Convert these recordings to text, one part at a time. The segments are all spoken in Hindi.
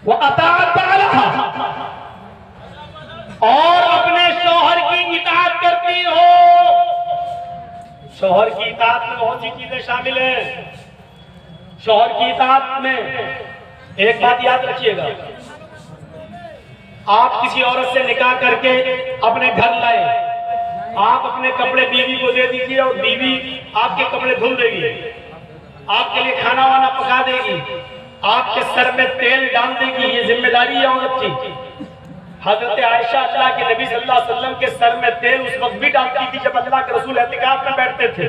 वो अताअत बालहा, और अपने शौहर की इताअत करती हो। शौहर की इताअत में बहुत सी चीजें शामिल हैं। शौहर की इताअत में एक बात याद रखिएगा, आप किसी औरत से निकाह करके अपने घर लाए, आप अपने कपड़े बीवी को दे दीजिए और बीवी आपके कपड़े धुल देगी, आपके लिए खाना वाना पका देगी, आपके सर में तेल डाल देगी। ये जिम्मेदारी है औरत की। हजरत आयशा अल्लाह के नबी सल्लल्लाहु अलैहि वसल्लम के सर में तेल उस वक्त भी डालती थी जब अल्लाह के रसूल एतिकाफ में बैठते थे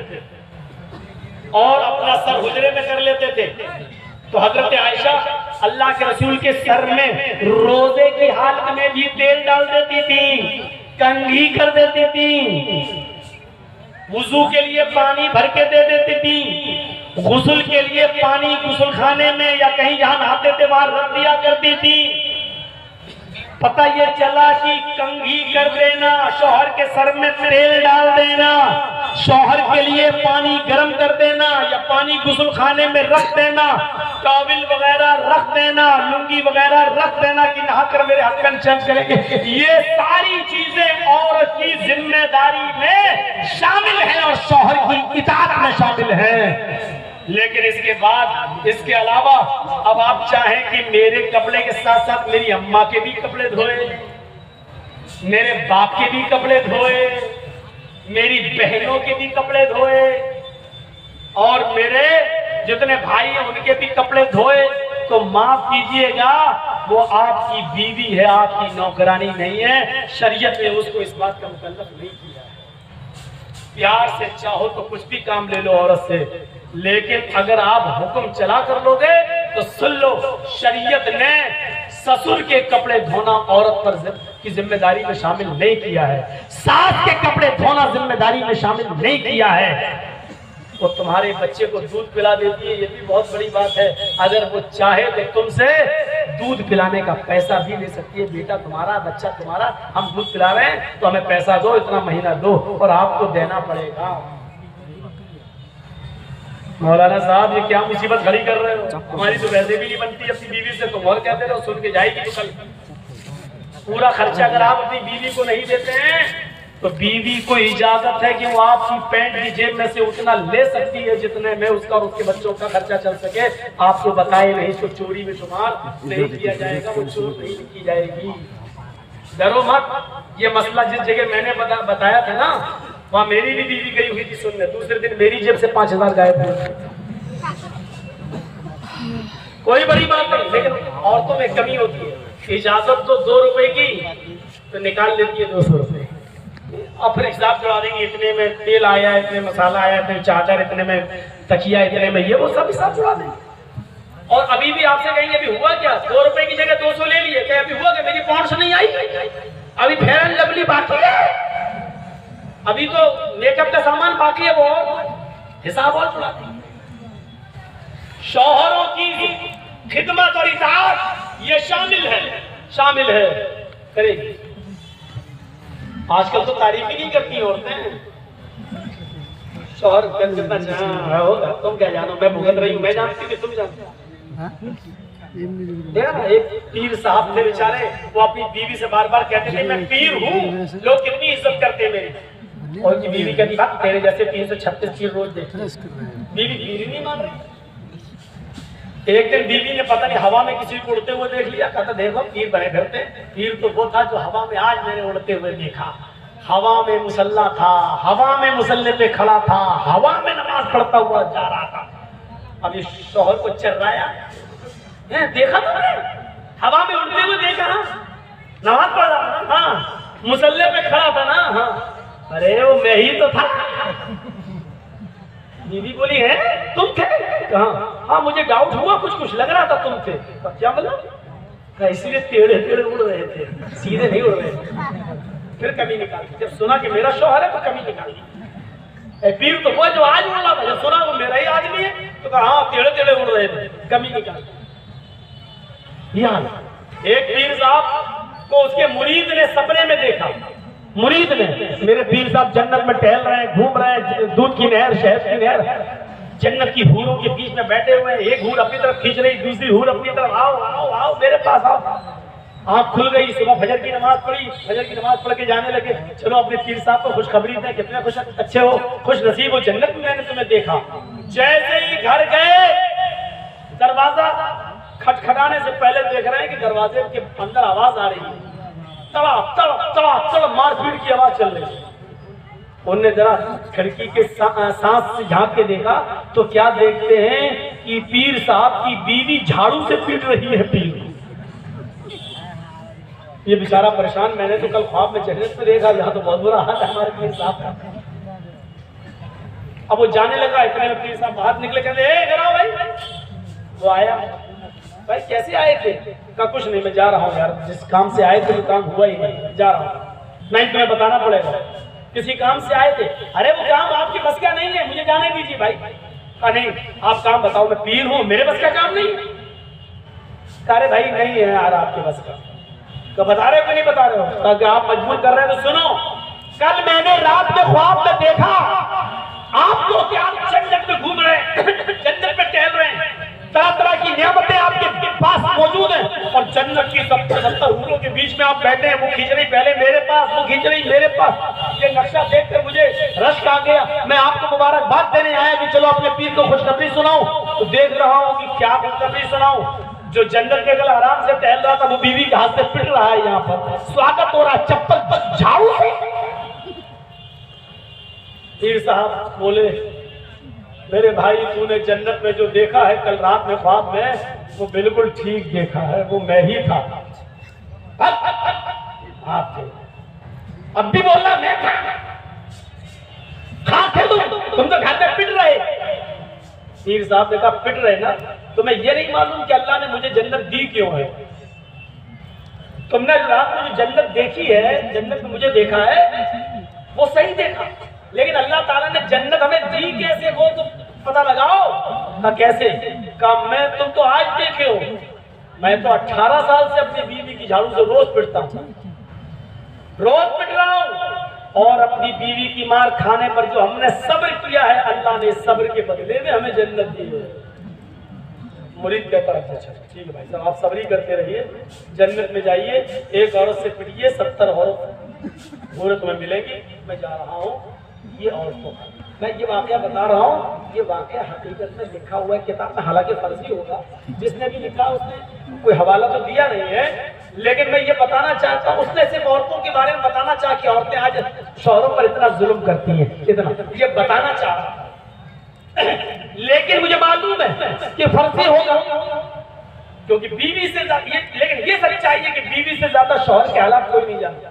और अपना सर हुजरे में कर लेते थे। तो हजरत आयशा अल्लाह के रसूल के सर में रोजे की हालत में भी तेल डाल देती थी, कंघी कर देती थी, वुजू के लिए पानी भर के दे देती थी, गुस्ल के लिए पानी गुस्ल खाने में या कहीं जहां नहाते थे वहां रख दिया करती थी। पता ये चला कि कंघी कर देना, शौहर के सर में तेल डाल देना, शौहर के लिए पानी गर्म कर देना या पानी गुस्ल खाने में रख देना, टॉवल वगैरह रख देना, लुंगी वगैरह रख देना कि नहाकर मेरे हस्बैंड चेंज करेंगे, ये सारी चीजें औरत की जिम्मेदारी में शामिल है और शौहर की इताअत में शामिल है। लेकिन इसके बाद, इसके अलावा अब आप चाहें कि मेरे कपड़े के साथ साथ मेरी अम्मा के भी कपड़े धोए, मेरे बाप के भी कपड़े धोए, मेरी बहनों के भी कपड़े धोए और मेरे जितने भाई हैं उनके भी कपड़े धोए, तो माफ कीजिएगा वो आपकी बीवी है, आपकी नौकरानी नहीं है। शरीयत ने उसको इस बात का मुकल्लफ नहीं किया है। प्यार से चाहो तो कुछ भी काम ले लो औरत से, लेकिन अगर आप हुक्म चला कर लोगे तो सुन लो, शरीयत ने ससुर के कपड़े धोना औरत पर की जिम्मेदारी में शामिल नहीं किया है, सास के कपड़े धोना जिम्मेदारी में शामिल नहीं किया है। वो तुम्हारे बच्चे को दूध पिला देती है, ये भी बहुत बड़ी बात है। अगर वो चाहे तो तुमसे दूध पिलाने का पैसा भी ले सकती है। बेटा तुम्हारा, बच्चा तुम्हारा, हम दूध पिला रहे हैं तो हमें पैसा दो, इतना महीना दो, और आपको देना पड़ेगा। मौलाना साहब ये क्या मुसीबत खड़ी कर रहे हो? हमारी तो वैसे भी नहीं बनती अपनी बीवी से, तुम और कहते रहो, सुन के जाएगी तो कल पूरा खर्चा अगर आप अपनी बीवी को नहीं देते हैं तो बीवी को इजाजत है कि वो आपकी पैंट की जेब में से उतना ले सकती है जितने में उसका और उसके बच्चों का खर्चा चल सके। आपको बताए नहीं तो चोरी में शुमार नहीं किया जाएगा, वो चोर नहीं की जाएगी। डरो मत। ये मसला जिस जगह मैंने बताया था ना, वहाँ मेरी भी बीवी गई हुई थी सुनने, दूसरे दिन मेरी जेब से 5000 गायब हुए। कोई बड़ी बात नहीं, लेकिन औरतों में कमी होती है। इजाजत तो 2 रुपए की तो निकाल लेती है 200 रुपए, और फिर हिसाब जुड़ा देंगे, इतने में तेल आया, इतने मसाला आया, इतने चादर, इतने में तकिया, इतने में ये वो सब हिसाब जुड़ा देंगे। और अभी भी आपसे कहेंगे अभी हुआ क्या, 2 रुपए की जगह 200 ले लिए, क्या अभी हुआ क्या, मेरी पहुंच नहीं आई, अभी फेयर एंड लवली बाकी है, अभी तो मेकअप का सामान बाकी है, वो और हिसाब और जुड़ा देंगे। शौहरों की खिदमत और इताअत ये शामिल है करेगी। आजकल तो तारीफ ही नहीं करती औरतें, शौहर कितना होगा तुम क्या जानो, मैं भुगत रही हूँ, मैं जानती हूँ तुम जानते हो। एक पीर साहब थे बेचारे, वो अपनी बीवी से बार बार कहते थे मैं पीर हूँ, लोग कितनी इज्जत करते हैं मेरी। और बीवी कहती तेरे जैसे 336 पीर रोज देखते, बीवी पीर नहीं मान रही। एक दिन बीवी ने पता नहीं हवा में किसी को उड़ते हुए देख लिया, कहता देखो पीर बने फिरते। पीर तो वो था जो हवा में आज मैंने उड़ते हुए देखा, हवा में मुसल्ला था, हवा में मुसल्ले पे खड़ा था, हवा में नमाज पढ़ता हुआ जा रहा था। अब इस शौहर को चर्राया, देखा तुमने, हवा में उड़ते हुए देखा, नमाज पढ़ रहा था, हाँ मुसल्ले पे खड़ा था ना, हाँ अरे वो मैं ही तो था। बीवी बोली है तुम थे? कहाँ? हाँ मुझे डाउट हुआ, कुछ लग रहा था तुम थे। क्या मतलब? इसीलिए टेढ़े टेढ़े उड़ रहे थे, सीधे नहीं उड़ रहे थे। फिर कमी निकाल दी, जब सुना कि मेरा शौहर है तो कमी निकाल दी। पीर तो वो जो आज उड़ रहा था, जब सुना वो मेरा ही आदमी है तो कहा हाँ टेढ़े टेढ़े उड़ रहे थे, कमी निकाल दी। एक पीर साहब को उसके मुरीद ने सपने में देखा। मुरीद ने, मेरे पीर साहब जन्नत में टहल रहे हैं, घूम रहे हैं, दूध की नहर, शहद की नहर, जन्नत की हूरों के बीच में बैठे हुए हैं। एक हूर अपनी तरफ खींच रही, दूसरी हूर अपनी तरफ, आओ आओ आओ आँख खुल गई, सुबह फजर की नमाज पढ़ी, फजर की नमाज पढ़ के जाने लगे, चलो अपने पीर साहब को खुशखबरी दें, कितने खुश अच्छे हो, खुश नसीब हो, जन्नत में मैंने तुम्हें देखा। जैसे ही घर गए, दरवाजा खटखटाने से पहले देख रहे हैं कि दरवाजे के अंदर आवाज आ रही है, तड़प तड़प तड़प तड़प मारपीट की आवाज चल रही है। उन्होंने जरा खिड़की के सांस से झांक के देखा तो क्या देखते हैं कि पीर साहब की बीवी झाड़ू से पीट रही है पीर। ये बेचारा परेशान, मैंने तो कल ख्वाब में जन्नत में देखा, यहाँ तो बहुत बुरा हाल है हमारे पीर साहब का। अब वो जाने लगा, इतने में पीर साहब बाहर निकले, कहते ए जरा भाई। वो आया, भाई कैसे आए थे? कहा कुछ नहीं, मैं जा रहा हूँ यार, जिस काम से आए थे वो काम हुआ ही नहीं, जा रहा हूँ। नहीं तुम्हें बताना पड़ेगा, किसी काम से आए थे? अरे वो काम आपके बस का नहीं है, मुझे जाने दीजिए भाई। कहा नहीं आप काम बताओ, मैं पीर हूँ, मेरे बस का काम नहीं है। अरे भाई नहीं है यार आपके बस का। तो बता रहे हो कि नहीं बता रहे हो? ताकि आप मजबूर कर रहे हैं तो सुनो। कल मैंने रात में ख्वाब में देखा आपको कि आप जन्नत में घूम रहे हैं, जन्नत में टहल रहे हैं, तरह तरह की नियामतें आपके पास मौजूद हैं और जन्नत की 70 हूरों के बीच में आप बैठे हैं। वो खींच रही पहले मेरे पास, वो खींच रही मेरे पास। ये नक्शा देखकर मुझे रश्क आ गया। मैं आपको मुबारकबाद देने आया कि चलो अपने पीर को खुशखबरी सुनाऊं। तो देख रहा हूँ कि क्या खुशखबरी सुनाऊं। जो जन्नत में कल आराम से टहल रहा था वो बीवी के हाथ से पिट रहा है, यहाँ पर स्वागत हो रहा है चप्पल झाड़ू से। पीर साहब बोले मेरे भाई तूने जन्नत में जो देखा है कल रात में ख्वाब में, वो बिल्कुल ठीक देखा है, वो मैं ही था। आप थे, अब भी बोलना मैं था। हाँ थे तुम तो घर में पिट रहे। पीर साहब ने कहा पिट रहे ना, तुम्हें ये नहीं मालूम कि अल्लाह ने मुझे जन्नत दी क्यों है? तुमने रात में जो जन्नत देखी है, जन्नत में मुझे देखा है, वो सही देखा, लेकिन अल्लाह ताला ने जन्नत हमें दी कैसे वो तो पता लगाओ ना। कैसे? कहा मैं तुम तो आज देखे हो, मैं तो 18 साल से अपनी बीवी की झाड़ू से रोज पिटता हूं, रोज पिट रहा हूं। और अपनी बीवी की मार खाने पर जो हमने सब्र किया है, अल्लाह ने सब्र के बदले में हमें जन्नत दी है। मुरीद कहता है अच्छा ठीक है भाई साहब आप सब्र ही करते रहिए, जन्नत में जाइए, एक औरत से पिटिए 70 औरत तुम्हें मिलेगी। मैं जा रहा हूँ ये औरतों का, मैं ये वाकया बता रहा हूँ, ये वाकया हकीकत में लिखा हुआ है किताब में, हालांकि फर्जी होगा, जिसने भी लिखा उसने कोई हवाला तो दिया नहीं है, लेकिन मैं ये बताना चाहता हूँ उसने सिर्फ औरतों के बारे में बताना चाह कि औरतें आज शौहरों पर इतना जुल्म करती हैं, इतना ये बताना चाह रहा। लेकिन मुझे मालूम है कि फर्जी होगा, क्योंकि बीवी से लेकिन ये सच्चाई है कि बीवी से ज्यादा शौहर के हालात कोई नहीं जानता।